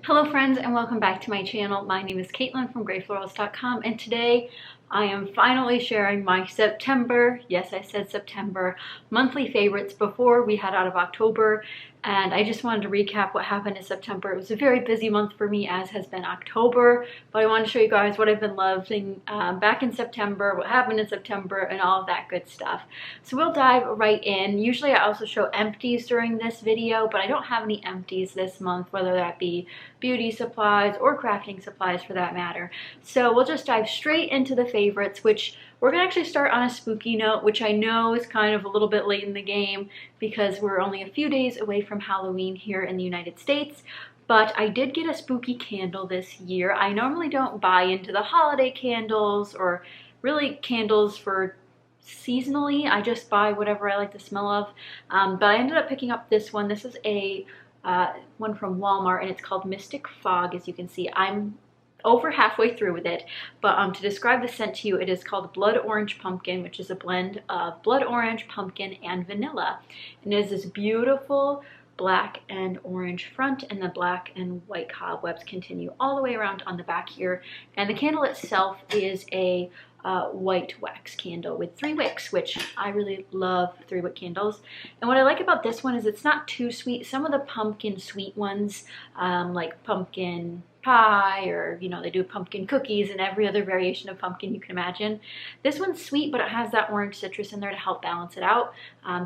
Hello friends and welcome back to my channel. My name is Katelyn from Florals.com, and today I am finally sharing my September, yes I said September, monthly favorites before we head out of October. And I just wanted to recap what happened in September. It was a very busy month for me, as has been October, but I want to show you guys what I've been loving back in September, what happened in September, and all of that good stuff. So we'll dive right in. Usually I also show empties during this video, but I don't have any empties this month, whether that be beauty supplies or crafting supplies for that matter. So we'll just dive straight into the favorites, which we're gonna actually start on a spooky note, which I know is kind of a little bit late in the game because we're only a few days away from Halloween here in the United States. But I did get a spooky candle this year. I normally don't buy into the holiday candles or really candles for seasonally. I just buy whatever I like the smell of. But I ended up picking up this one. This is a one from Walmart, and it's called Mystic Fog. As you can see, I'm over halfway through with it, but to describe the scent to you, it is called Blood Orange Pumpkin, which is a blend of blood orange, pumpkin, and vanilla. And it is this beautiful black and orange front, and the black and white cobwebs continue all the way around on the back here. And the candle itself is a white wax candle with 3 wicks, which I really love 3-wick candles. And what I like about this one is it's not too sweet. Some of the pumpkin sweet ones, like pumpkin pie, or they do pumpkin cookies and every other variation of pumpkin you can imagine. This one's sweet, but it has that orange citrus in there to help balance it out.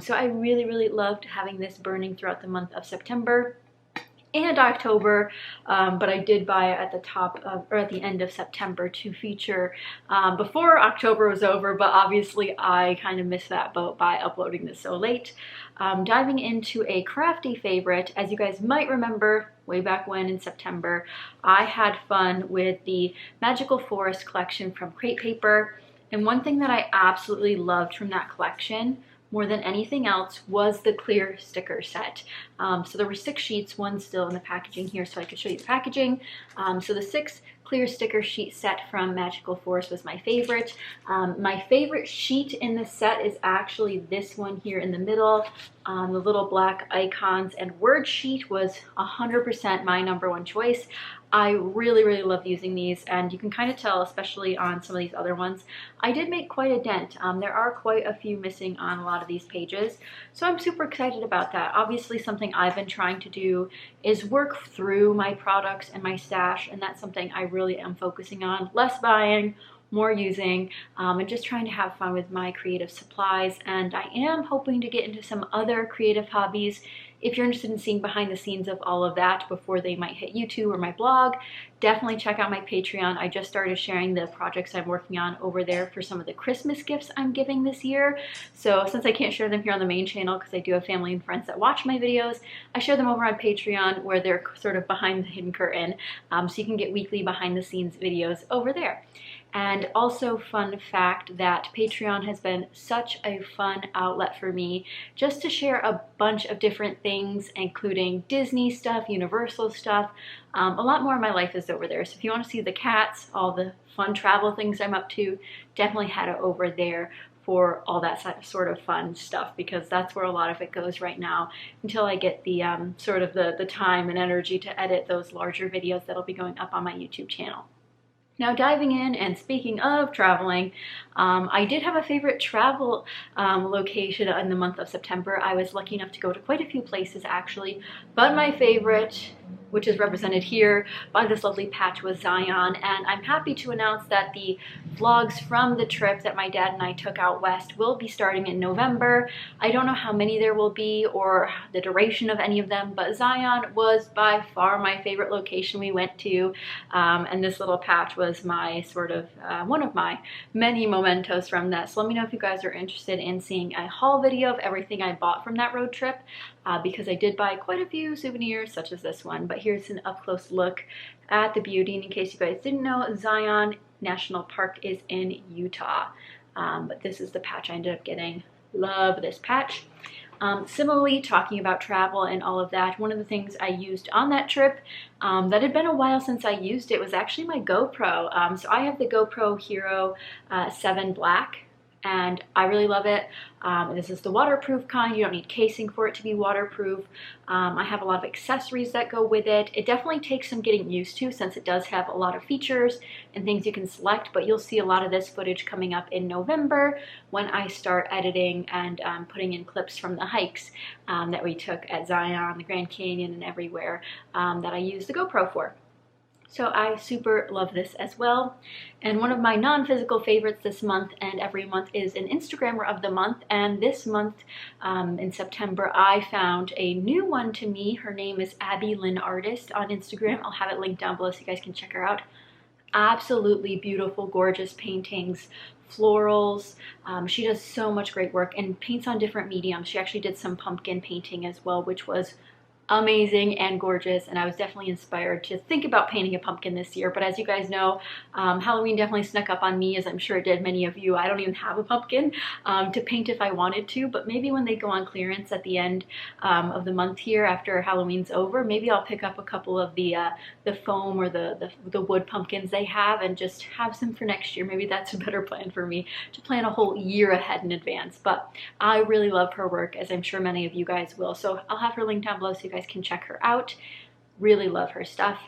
So I really loved having this burning throughout the month of September and October, but I did buy it at the top of, or at the end of September to feature before October was over, but obviously I kind of missed that boat by uploading this so late. Diving into a crafty favorite, as you guys might remember way back when in September, I had fun with the Magical Forest collection from Crate Paper, and one thing that I absolutely loved from that collection more than anything else was the clear sticker set. So there were 6 sheets, one still in the packaging here so I could show you the packaging. So the 6 clear sticker sheet set from Magical Forest was my favorite. My favorite sheet in the set is actually this one here in the middle. The little black icons and word sheet was 100% my #1 choice. I really love using these, and you can kind of tell, especially on some of these other ones, I did make quite a dent. There are quite a few missing on a lot of these pages, so I'm super excited about that. Obviously, something I've been trying to do is work through my products and my stash, and that's something I really am focusing on. Less buying, more using, and just trying to have fun with my creative supplies. And I am hoping to get into some other creative hobbies. If you're interested in seeing behind the scenes of all of that before they might hit YouTube or my blog, definitely check out my Patreon. I just started sharing the projects I'm working on over there for some of the Christmas gifts I'm giving this year. So since I can't share them here on the main channel because I do have family and friends that watch my videos, I share them over on Patreon where they're sort of behind the hidden curtain. So you can get weekly behind the scenes videos over there. And also, fun fact that Patreon has been such a fun outlet for me just to share a bunch of different things, including Disney stuff, Universal stuff. A lot more of my life is over there. So if you want to see the cats, all the fun travel things I'm up to, definitely head over there for all that sort of fun stuff, because that's where a lot of it goes right now until I get the sort of the time and energy to edit those larger videos that'll be going up on my YouTube channel. Now, diving in, and speaking of traveling, I did have a favorite travel location in the month of September. I was lucky enough to go to quite a few places actually, but my favorite, which is represented here by this lovely patch, was Zion. And I'm happy to announce that the vlogs from the trip that my dad and I took out west will be starting in November. I don't know how many there will be or the duration of any of them, but Zion was by far my favorite location we went to, and this little patch was my sort of one of my many mementos from that. So let me know if you guys are interested in seeing a haul video of everything I bought from that road trip, because I did buy quite a few souvenirs such as this one. But here's an up-close look at the beauty. And in case you guys didn't know, Zion National Park is in Utah, but this is the patch I ended up getting. Love this patch. Similarly, talking about travel and all of that, one of the things I used on that trip that had been a while since I used it was actually my GoPro. So I have the GoPro Hero 7 Black, and I really love it. This is the waterproof kind. You don't need casing for it to be waterproof. I have a lot of accessories that go with it. It definitely takes some getting used to since it does have a lot of features and things you can select, but you'll see a lot of this footage coming up in November when I start editing and putting in clips from the hikes that we took at Zion, the Grand Canyon, and everywhere that I use the GoPro for. So I super love this as well. And one of my non-physical favorites this month and every month is an Instagrammer of the month. And this month in September, I found a new one to me. Her name is Abby Lynn Artist on Instagram. I'll have it linked down below so you guys can check her out. Absolutely beautiful, gorgeous paintings, florals. She does so much great work and paints on different mediums. She actually did some pumpkin painting as well, which was amazing and gorgeous, and I was definitely inspired to think about painting a pumpkin this year. But as you guys know, Halloween definitely snuck up on me, as I'm sure it did many of you. I don't even have a pumpkin to paint if I wanted to, but maybe when they go on clearance at the end of the month here after Halloween's over, maybe I'll pick up a couple of the foam or the wood pumpkins they have and just have some for next year. Maybe that's a better plan for me, to plan a whole year ahead in advance. But I really love her work, as I'm sure many of you guys will. So I'll have her link down below so you guys can check her out. Really love her stuff.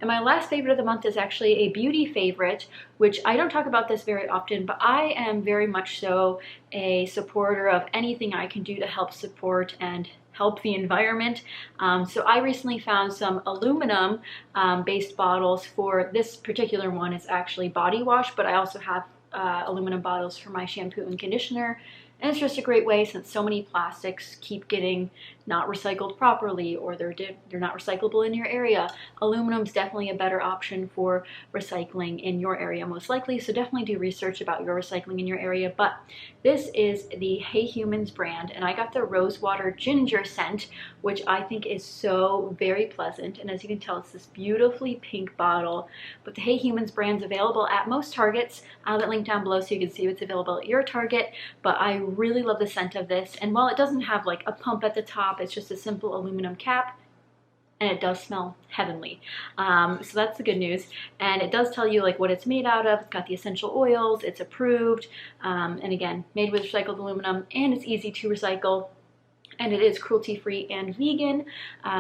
And my last favorite of the month is actually a beauty favorite, which I don't talk about this very often, but I am very much so a supporter of anything I can do to help support and help the environment. So I recently found some aluminum based bottles. For this particular one is actually body wash, but I also have aluminum bottles for my shampoo and conditioner. And it's just a great way, since so many plastics keep getting not recycled properly, or they're not recyclable in your area. Aluminum's definitely a better option for recycling in your area, most likely. So definitely do research about your recycling in your area. But this is the Hey Humans brand, and I got the Rosewater Ginger scent, which I think is so very pleasant. And as you can tell, it's this beautifully pink bottle. But the Hey Humans brand's available at most Targets. I'll have it linked down below so you can see what's available at your Target. But I really love the scent of this, and while it doesn't have like a pump at the top, it's just a simple aluminum cap, and it does smell heavenly. So that's the good news. And it does tell you like what it's made out of. It's got the essential oils, it's approved, and again, made with recycled aluminum, and it's easy to recycle. And it is cruelty-free and vegan.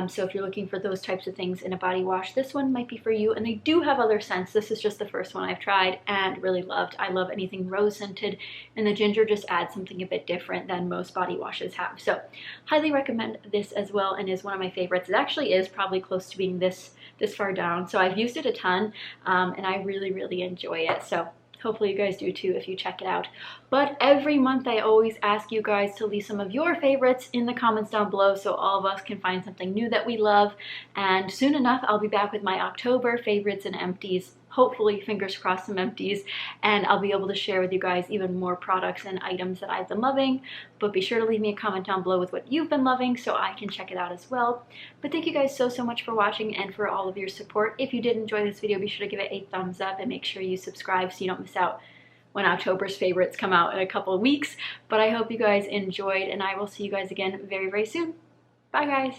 So if you're looking for those types of things in a body wash, this one might be for you. And they do have other scents. This is just the first one I've tried and really loved. I love anything rose scented, and the ginger just adds something a bit different than most body washes have. So highly recommend this as well, and is one of my favorites. It actually is probably close to being this far down. So I've used it a ton, and I really, really enjoy it. So hopefully you guys do too if you check it out. But every month I always ask you guys to leave some of your favorites in the comments down below so all of us can find something new that we love. And soon enough, I'll be back with my October favorites and empties. Hopefully, fingers crossed, some empties, and I'll be able to share with you guys even more products and items that I've been loving. But be sure to leave me a comment down below with what you've been loving so I can check it out as well. But thank you guys so much for watching and for all of your support. If you did enjoy this video, be sure to give it a thumbs up and make sure you subscribe so you don't miss out when October's favorites come out in a couple of weeks. But I hope you guys enjoyed, and I will see you guys again very, very soon. Bye, guys.